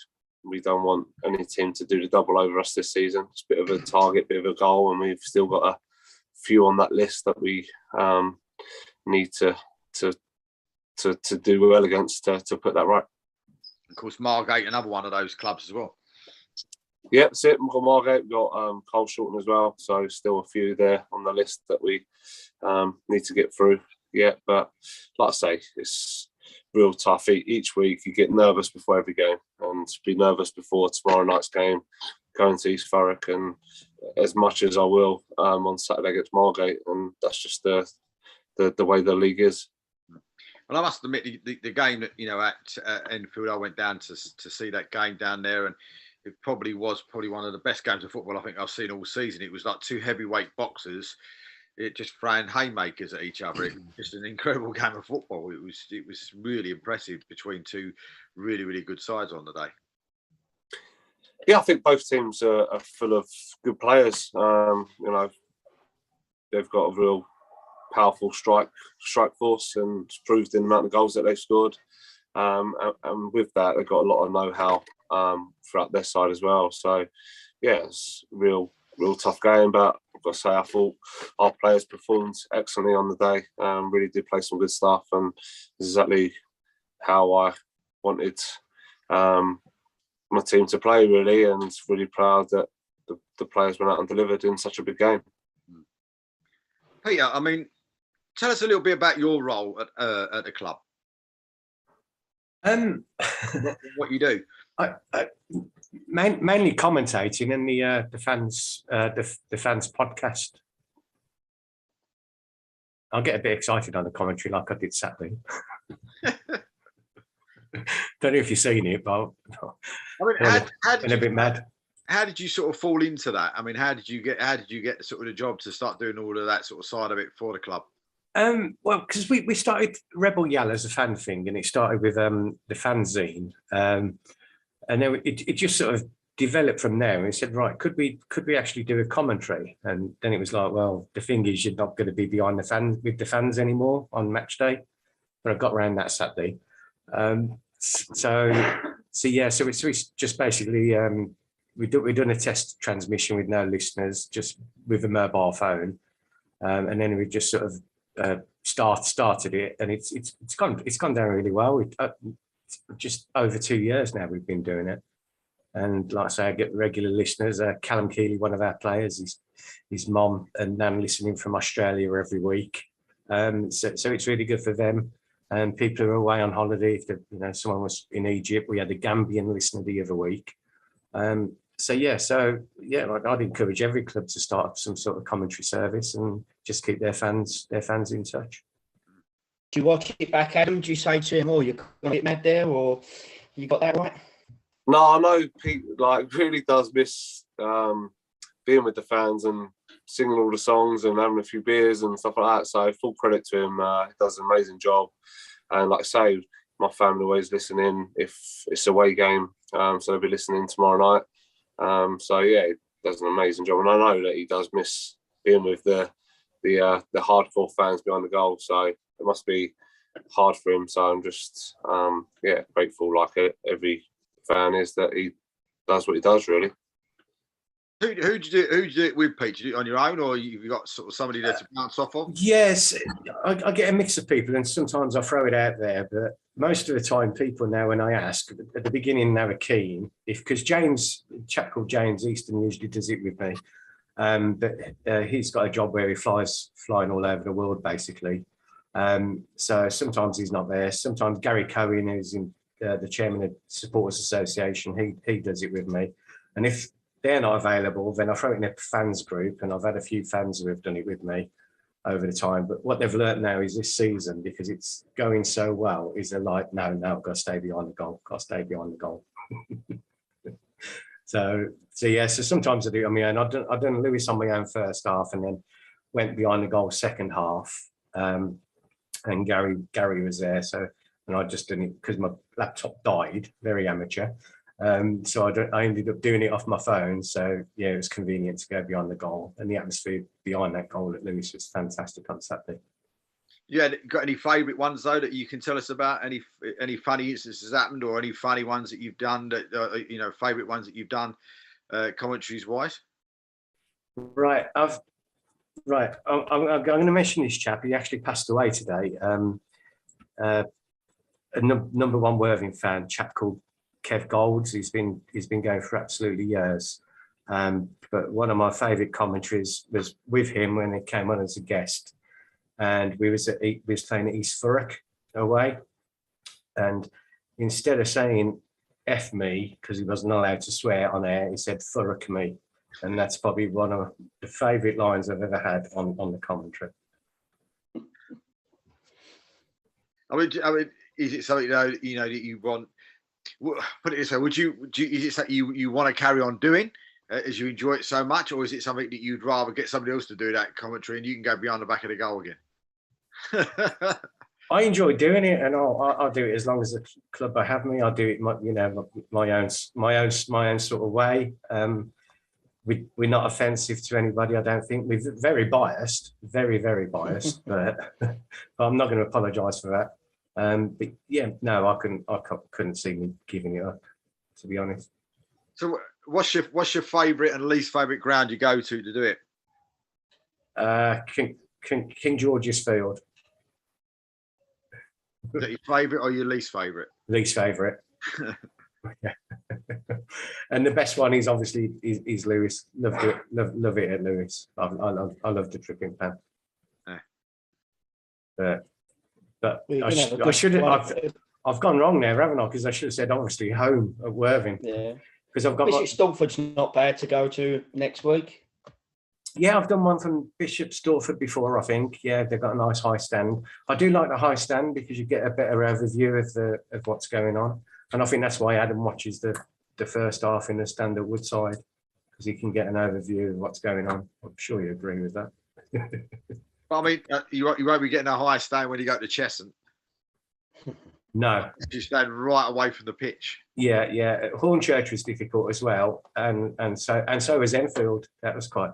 we don't want any team to do the double over us this season. It's a bit of a target, bit of a goal, and we've still got a few on that list that we need to do well against to put that right. Of course, Margate, another one of those clubs as well. Yeah, that's it. We've got Margate, we've got Cole Shorten as well. So still a few there on the list that we need to get through. Yeah, but like I say, it's real tough. Each week you get nervous before every game, and be nervous before tomorrow night's game, going to East Thurrock, and as much as I will on Saturday against Margate, and that's just the way the league is. Well, I must admit, the game that, you know, at Enfield, I went down to see that game down there, and it probably was one of the best games of football I think I've seen all season. It was like 2 heavyweight boxers, it just throwing haymakers at each other. It was just an incredible game of football. It was really impressive between 2 really good sides on the day. Yeah, I think both teams are full of good players. You know, they've got a real powerful strike force, and it's proved in the amount of goals that they've scored. And with that, they've got a lot of know-how throughout their side as well. So, yeah, it's a real tough game. But I've got to say, I thought our players performed excellently on the day. Really did play some good stuff, and exactly how I wanted my team to play, really, and really proud that the players went out and delivered in such a big game. Peter, I mean, tell us a little bit about your role at the club. What you do? Mainly commentating in the fans podcast. I'll get a bit excited on the commentary like I did Saturday. Don't know if you've seen it, but I mean, how did a bit mad. How did you sort of fall into that? I mean, how did you get sort of the job to start doing all of that sort of side of it for the club? Well, because we started Rebel Yell as a fan thing, and it started with the fanzine, and then it just sort of developed from there. And we said, right, could we actually do a commentary? And then it was like, well, the thing is, you're not going to be behind the fans with the fans anymore on match day. But I got around that Saturday. So it's just basically we've done a test transmission with no listeners, just with a mobile phone, and then we just sort of started it, and it's gone down really well. Just over 2 years now we've been doing it, and like I say, I get regular listeners. Callum Keeley, one of our players, his mom and nan listening from Australia every week. So it's really good for them. And people are away on holiday. If someone was in Egypt, we had a Gambian listener the other week. I'd encourage every club to start up some sort of commentary service and just keep their fans in touch. Do you watch it back, Adam? Do you say to him, "Oh, you're going a bit mad there," or you got that right? No, I know Pete really does miss being with the fans and singing all the songs and having a few beers and stuff like that. So full credit to him. He does an amazing job. And like I say, my family always listening if it's a away game. So they'll be listening tomorrow night. So yeah, he does an amazing job. And I know that he does miss being with the hardcore fans behind the goal. So it must be hard for him. So I'm just grateful, like every fan is, that he does what he does, really. Who do you do it with, Pete? Do you do it on your own, or you've got sort of somebody there to bounce off of? Yes, I get a mix of people, and sometimes I throw it out there. But most of the time, people now, when I ask at the beginning, they were keen, because James, a chap called James Easton, usually does it with me. But he's got a job where he flying all over the world, basically. So sometimes he's not there. Sometimes Gary Cohen, who's in the chairman of the Supporters Association, he does it with me. And if they're not available, then I throw it in a fans group, and I've had a few fans who have done it with me over the time. But what they've learnt now is this season, because it's going so well, is they're like, no, I've got to stay behind the goal. Got to stay behind the goal. So yeah. So sometimes I do it on my own. I've done Lewis on my own first half, and then went behind the goal second half. And Gary was there. So, and I just didn't, because my laptop died. Very amateur. So I ended up doing it off my phone. So yeah, it was convenient to go behind the goal, and the atmosphere behind that goal at Lewis was fantastic on Saturday. Yeah, got any favourite ones though that you can tell us about? Any funny instances happened, or any funny ones that you've done that favourite ones that you've done, commentaries wise? Right, I'm going to mention this chap. He actually passed away today. A number one Worthing fan, chap called Kev Golds. He's been going for absolutely years. But one of my favourite commentaries was with him when he came on as a guest, and we was playing at East Thurrock away, and instead of saying "F me" because he wasn't allowed to swear on air, he said "Thurrock me," and that's probably one of the favourite lines I've ever had on the commentary. I mean, is it something that you want? Put it this way: is it something you want to carry on doing as you enjoy it so much, or is it something that you'd rather get somebody else to do that commentary and you can go behind the back of the goal again? I enjoy doing it, and I'll do it as long as the club will have me. I'll do it, my own sort of way. We're not offensive to anybody, I don't think. We're very biased, very, very biased, but I'm not going to apologise for that. But yeah, no, I couldn't see me giving it up, to be honest. So, what's your favourite and least favourite ground you go to do it? King George's Field. Is that your favourite or your least favourite? Least favourite. And the best one is obviously is Lewis. Love it at Lewis. I love the trip in Pan. Yeah. But I've gone wrong there, haven't I? Because I should have said obviously home at Worthing. Yeah. Because I've got Bishop Stortford's not bad to go to next week. Yeah, I've done one from Bishop Stortford before, I think. Yeah, they've got a nice high stand. I do like the high stand because you get a better overview of what's going on. And I think that's why Adam watches the first half in the stand at Woodside, because he can get an overview of what's going on. I'm sure you agree with that. Well, I mean, you won't be getting a high stand when you go to Cheshunt. No. You stand right away from the pitch. Yeah. Hornchurch was difficult as well, and so was Enfield. That was quite.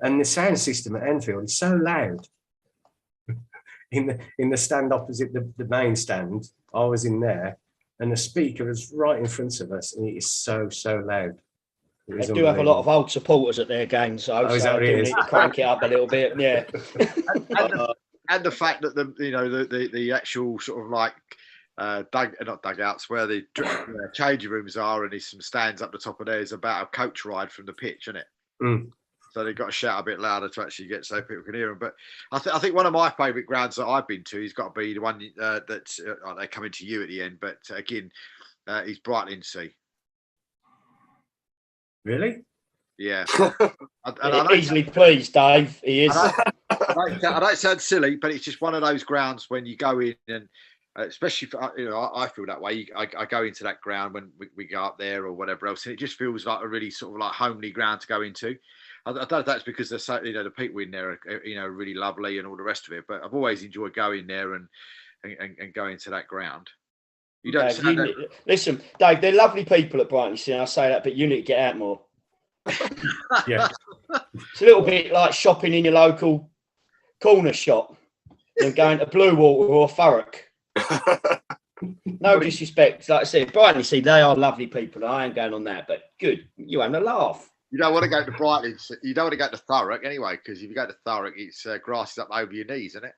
And the sound system at Enfield is so loud. In the stand opposite the main stand, I was in there, and the speaker was right in front of us, and it is so loud. They do have a lot of old supporters at their games, so I do need to crank it up a little bit. Yeah. and the fact that the actual sort of like not dugouts where the changing rooms are, and there's some stands up the top of there, is about a coach ride from the pitch, isn't it? Mm. So they've got to shout a bit louder to actually get so people can hear them. But I think one of my favourite grounds that I've been to has got to be the one that's they're coming to you at the end. But again, he's Brightlingsea. Really? Yeah. Easily pleased, Dave. He is. I don't sound silly, but it's just one of those grounds when you go in and Especially for, I feel that way. I go into that ground when we go up there or whatever else, and it just feels like a really sort of like homely ground to go into. I don't know if that's because they're so, the people in there are, really lovely and all the rest of it. But I've always enjoyed going there and going to that ground. You don't listen, Dave. They're lovely people at Brighton. You see, I say that, but you need to get out more. Yeah, it's a little bit like shopping in your local corner shop than going to Blue Water or Thurrock. No disrespect, like I said, Brighton. You see, they are lovely people. I ain't going on that, but good. You having a laugh. You don't want to go to Brighton. You don't want to go to Thurrock anyway, because if you go to Thurrock, it's grass is up over your knees, isn't it?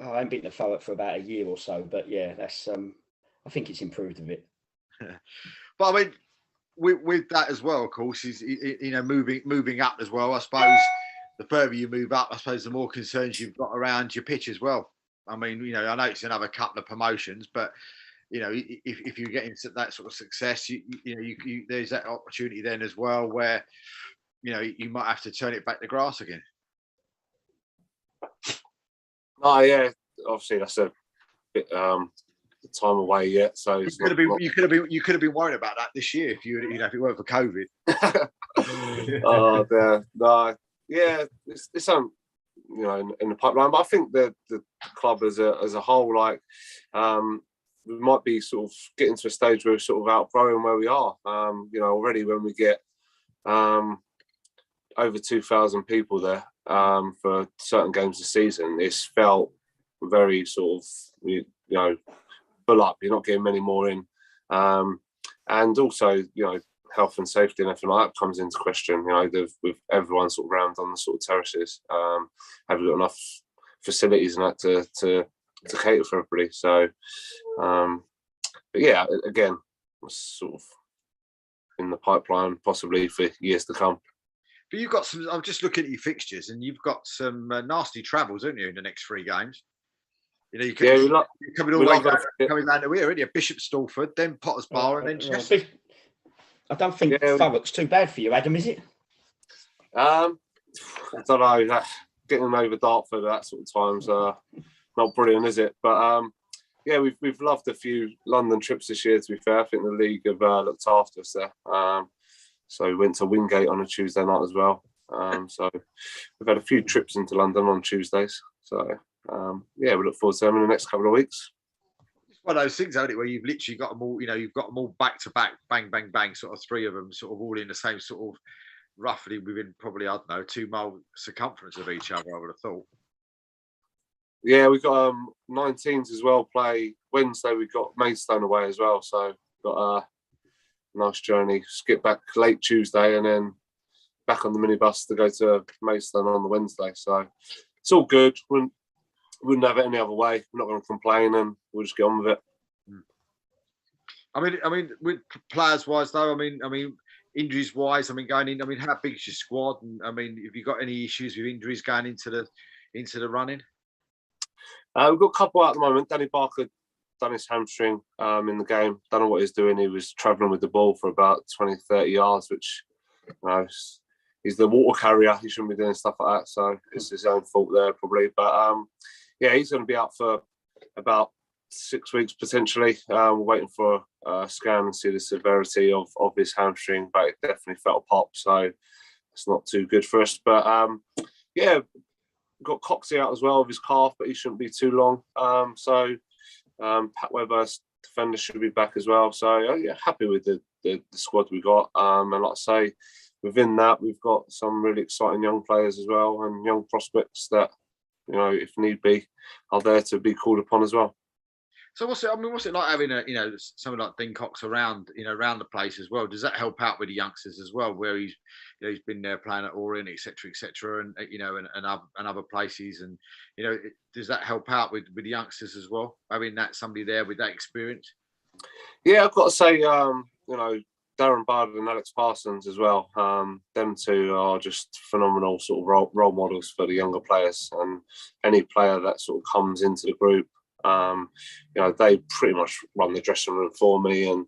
Oh, I ain't been to Thurrock for about a year or so, but yeah, that's. I think it's improved a bit. But I mean, with that as well, of course, is moving up as well. I suppose the further you move up, I suppose the more concerns you've got around your pitch as well. I mean, I know it's another couple of promotions, but if you're getting that sort of success, you there's that opportunity then as well where you might have to turn it back to grass again. Oh yeah, obviously that's a bit time away yet, so you could have been worried about that this year if if it weren't for COVID. Oh, no, yeah, it's in the pipeline. But I think the club as a whole, like, we might be sort of getting to a stage where we're sort of outgrowing where we are. Already when we get over 2,000 people there for certain games this season, it's felt very sort of full up. You're not getting many more in, and also health and safety and everything like that comes into question. With everyone sort of round on the sort of terraces, have we got enough facilities and that to cater for everybody? So, but yeah, again, sort of in the pipeline possibly for years to come. But you've got some. I'm just looking at your fixtures, and you've got some nasty travels, haven't you, in the next 3 games? You're coming all the way coming down to here, aren't you? Bishop Stortford, then Potters Bar, and then Chester. I don't think Thurrock's too bad for you, Adam, is it? I don't know. Getting over Dartford at that sort of time's not brilliant, is it? But yeah, we've loved a few London trips this year. To be fair, I think the league have looked after us there. So we went to Wingate on a Tuesday night as well. So we've had a few trips into London on Tuesdays. So yeah, we look forward to them in the next couple of weeks. It's one of those things, isn't it, where you've literally got them all. You've got them all back to back, bang, bang, bang. Sort of 3 of them, sort of all in the same sort of roughly within probably 2-mile circumference of each other. I would have thought. Yeah, we've got 19s as well. Play Wednesday. We've got Maidstone away as well. So got a nice journey. Skip back late Tuesday and then back on the minibus to go to Maidstone on the Wednesday. So it's all good. Wouldn't have it any other way. We're not going to complain, and we'll just get on with it. I mean, with players wise though, I mean, injuries wise, going in. How big is your squad? And have you got any issues with injuries going into the running? We've got a couple at the moment. Danny Barker done his hamstring in the game. Don't know what he's doing. He was travelling with the ball for about 20-30 yards, which he's the water carrier. He shouldn't be doing stuff like that. So it's his own fault there probably. But yeah, he's going to be out for about 6 weeks potentially. We're waiting for a scan and see the severity of his hamstring, but it definitely felt a pop. So it's not too good for us. But yeah, we've got Coxey out as well with his calf, but he shouldn't be too long. So Pat Webber's defender should be back as well. So yeah, happy with the squad we got. And like I say, within that, we've got some really exciting young players as well and young prospects that, if need be, are there to be called upon as well. So what's it like having someone like Dean Cox around the place as well? Does that help out with the youngsters as well, where he's been there playing at Orient, etc., and and other places, and does that help out with the youngsters as well, having that somebody there with that experience? Yeah, I've got to say, Darren Bard and Alex Parsons as well. Them two are just phenomenal sort of role models for the younger players, and any player that sort of comes into the group. They pretty much run the dressing room for me, and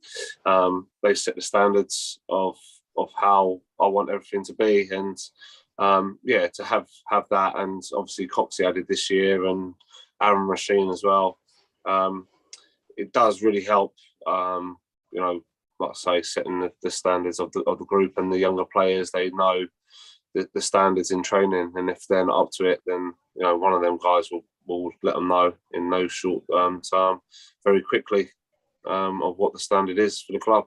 they set the standards of how I want everything to be. And to have that, and obviously Coxey added this year, and Aaron Rasheen as well. it does really help. Like I say, setting the standards of the group, and the younger players, they know the standards in training, and if they're not up to it, then one of them guys will let them know in no short term, very quickly, of what the standard is for the club.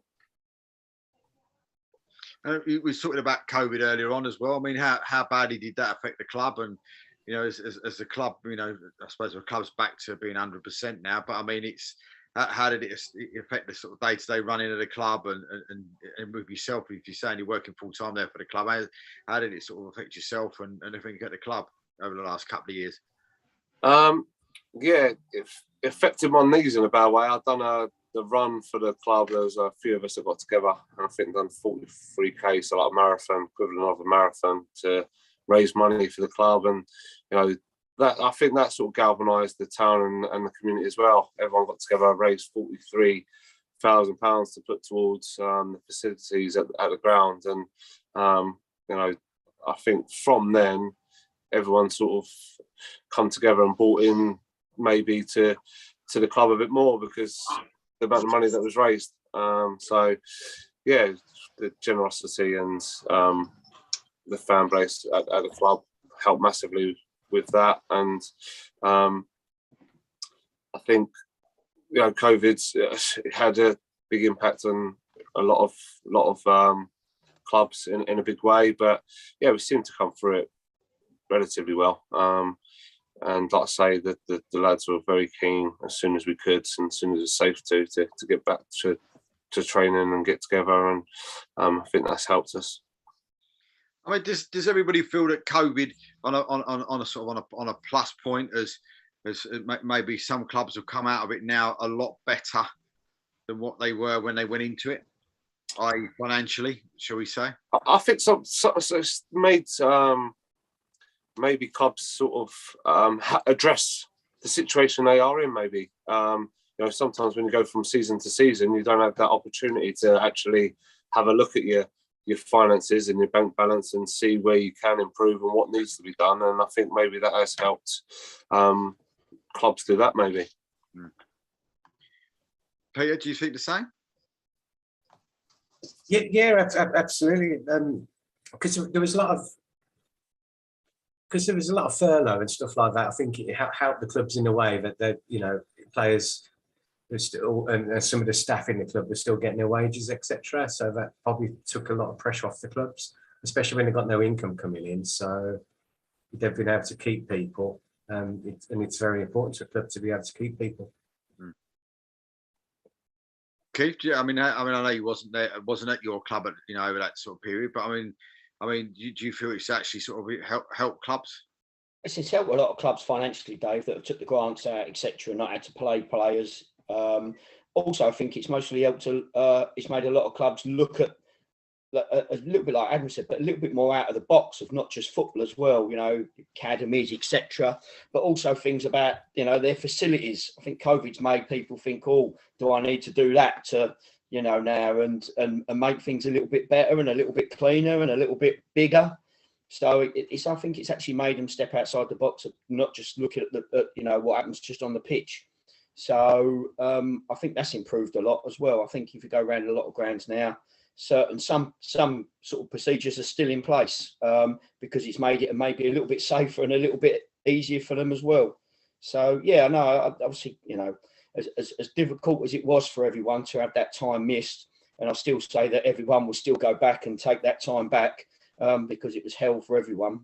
We were talking about COVID earlier on as well. I mean, how badly did that affect the club? And as the club, I suppose the club's back to being 100% now. But I mean, how did it affect the sort of day-to-day running of the club, and with yourself, if you're saying you're working full time there for the club, how did it sort of affect yourself and everything at the club over the last couple of years? Yeah, it affected my knees in a bad way. I'd done the run for the club. There was a few of us that got together, and I think done 43k, so like a marathon, equivalent of a marathon, to raise money for the club. And that, I think that sort of galvanised the town and the community as well. Everyone got together, raised £43,000 to put towards the facilities at the ground. And I think from then everyone sort of come together and bought in maybe to the club a bit more, because the amount of money that was raised. So yeah, the generosity and the fan base at the club helped massively with that. And I think COVID's had a big impact on a lot of clubs in a big way, but yeah, we seem to come through it relatively well. And like I say, the lads were very keen as soon as we could, and as soon as it was safe to get back to training and get together, and I think that's helped us. I mean, does everybody feel that COVID on a plus point, as maybe some clubs have come out of it now a lot better than what they were when they went into it, i.e. financially, shall we say? I think so it's made maybe clubs sort of address the situation they are in. Maybe sometimes when you go from season to season, you don't have that opportunity to actually have a look at your finances and your bank balance and see where you can improve and what needs to be done. And I think maybe that has helped clubs do that, maybe. Peter, do you think the same? Yeah, absolutely. Because there was a lot of furlough and stuff like that. I think it helped the clubs in a way that players were still, and some of the staff in the club were still getting their wages, etc. So that probably took a lot of pressure off the clubs, especially when they got no income coming in. So they've been able to keep people, and it's very important to a club to be able to keep people. Keith, I mean, I know you wasn't at your club over that sort of period, but I mean, do you feel it's actually sort of helped clubs? It's helped a lot of clubs financially, Dave, that have took the grants out, etc., and not had to play players. Also, I think it's mostly helped it's made a lot of clubs look at a little bit, like Adam said, but a little bit more out of the box of not just football as well, academies, etc., but also things about their facilities. I think COVID's made people think, oh, do I need to do that to now and make things a little bit better and a little bit cleaner and a little bit bigger. So I think it's actually made them step outside the box of not just looking at what happens just on the pitch. So I think that's improved a lot as well. I think if you go around a lot of grounds now, some sort of procedures are still in place because it's made it maybe a little bit safer and a little bit easier for them as well. So yeah, no, obviously, as difficult as it was for everyone to have that time missed, and I still say that everyone will still go back and take that time back because it was hell for everyone.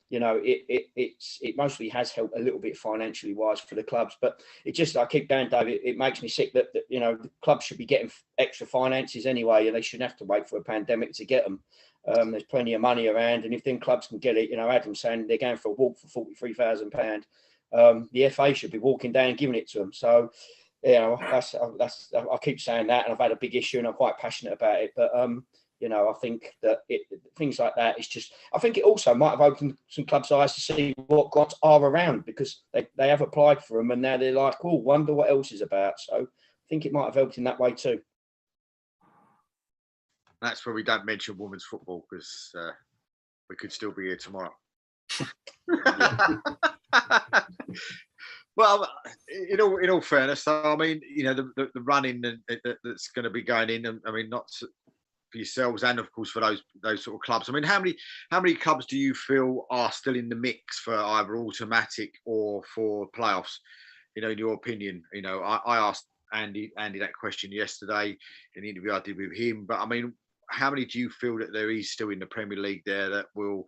It mostly has helped a little bit financially wise for the clubs, but I keep going, David, it makes me sick that the clubs should be getting extra finances anyway, and they shouldn't have to wait for a pandemic to get them. There's plenty of money around, and if them clubs can get it, Adam's saying they're going for a walk for £43,000. The FA should be walking down and giving it to them. So, that's I keep saying that, and I've had a big issue, and I'm quite passionate about it. But I think that things like that is just. I think it also might have opened some clubs' eyes to see what grants are around, because they have applied for them, and now they're like, oh, wonder what else is about. So I think it might have helped in that way too. That's where we don't mention women's football, because we could still be here tomorrow. Well, in all fairness, I mean, you know, the running that's going to be going in. I mean, not for yourselves and of course for those sort of clubs. I mean, how many clubs do you feel are still in the mix for either automatic or for playoffs? You know, in your opinion, you know, I asked Andy that question yesterday in the interview I did with him. But I mean, how many do you feel that there is still in the Premier League there that will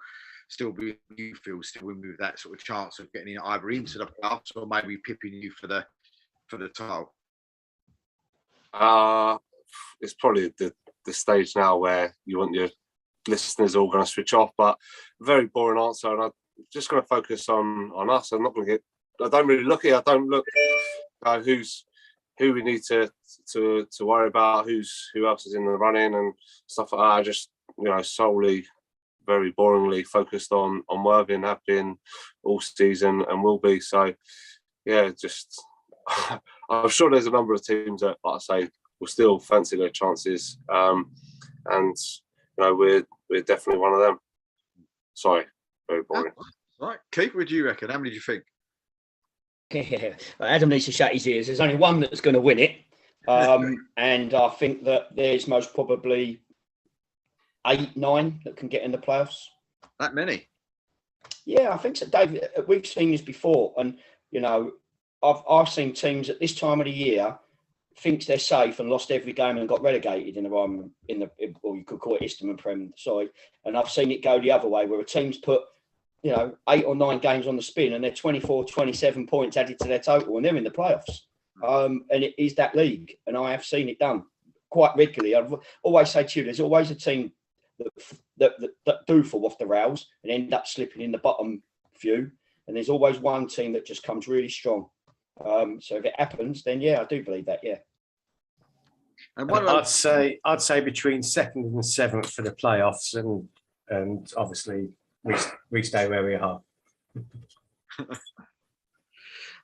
still be, you feel, still with that sort of chance of getting either into the playoffs or maybe pipping you for the title? It's probably the stage now where you want your listeners all going to switch off, but very boring answer. And I'm just going to focus on us. I'm not going to get. I don't really look at it. I don't look who we need to worry about, who else is in the running and stuff like that. I just, you know, solely, very boringly focused on Worthing, have been all season and will be. So, yeah, just I'm sure there's a number of teams that, like I say, will still fancy their chances, and you know, we're definitely one of them. Sorry, very boring. Right, Keith, what do you reckon? How many do you think? Yeah, Adam needs to shut his ears. There's only one that's going to win it, and I think that there's most probably 8, 9 that can get in the playoffs. That many? Yeah, I think so, David. We've seen this before, and you know, I've seen teams at this time of the year thinks they're safe and lost every game and got relegated in the or you could call it Eastern Prem side, and I've seen it go the other way where a team's put, you know, 8 or 9 games on the spin and they're 24, 27 points added to their total and they're in the playoffs. And it is that league, and I have seen it done quite regularly. I've always say to you, there's always a team that do fall off the rails and end up slipping in the bottom few, and there's always one team that just comes really strong. So if it happens, then yeah, I do believe that. Yeah, and I'd say between 2nd and 7th for the playoffs, and obviously we stay where we are.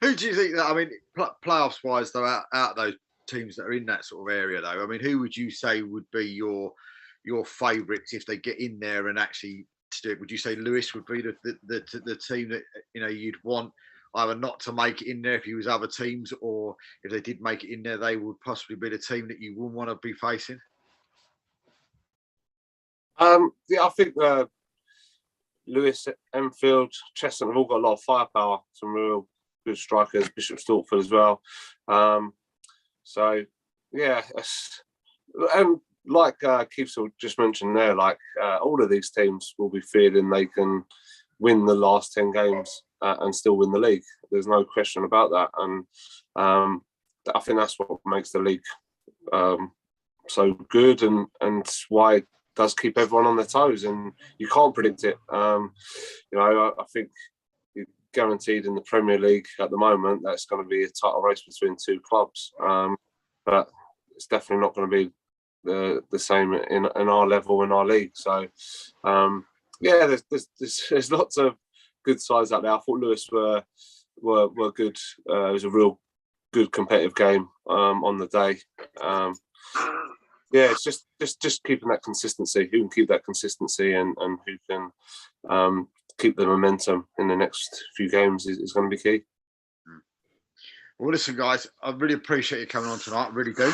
Who do you think that? I mean, playoffs wise, though, out those teams that are in that sort of area, though, I mean, who would you say would be your favourites if they get in there and actually do it? Would you say Lewis would be the team that, you know, you'd want either not to make it in there if you was other teams, or if they did make it in there, they would possibly be the team that you wouldn't want to be facing? Yeah, I think Lewis, Enfield, Chestnut have all got a lot of firepower. Some real good strikers, Bishop Stortford as well. So yeah, and like Keith just mentioned there, like all of these teams will be feeling they can win the last 10 games and still win the league. There's no question about that, and I think that's what makes the league so good, and why it does keep everyone on their toes. And you can't predict it. You know, I think you're guaranteed in the Premier League at the moment that's going to be a title race between 2 clubs, but it's definitely not going to be the same in our level, in our league. So yeah, there's lots of good sides out there. I thought Lewis were good. It was a real good competitive game on the day. Yeah, it's just keeping that consistency. Who can keep that consistency and who can keep the momentum in the next few games is going to be key. Well, listen, guys, I really appreciate you coming on tonight. I really do.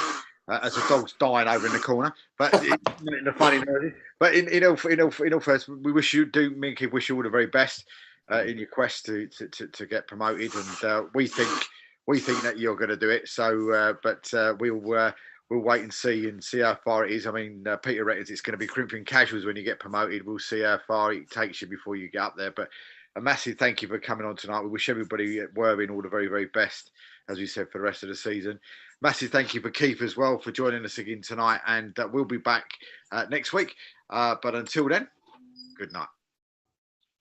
As the dog's dying over in the corner, but in a funny note. But in all fairness, we wish you, me and Keith wish you all the very best in your quest to get promoted, and we think that you're going to do it. So, but we'll wait and see how far it is. I mean, Peter reckons it's going to be crimping casuals when you get promoted. We'll see how far it takes you before you get up there. But a massive thank you for coming on tonight. We wish everybody at Worthing all the very, very best, as we said, for the rest of the season. Massive thank you for Keith as well for joining us again tonight, and we'll be back next week. But until then, good night.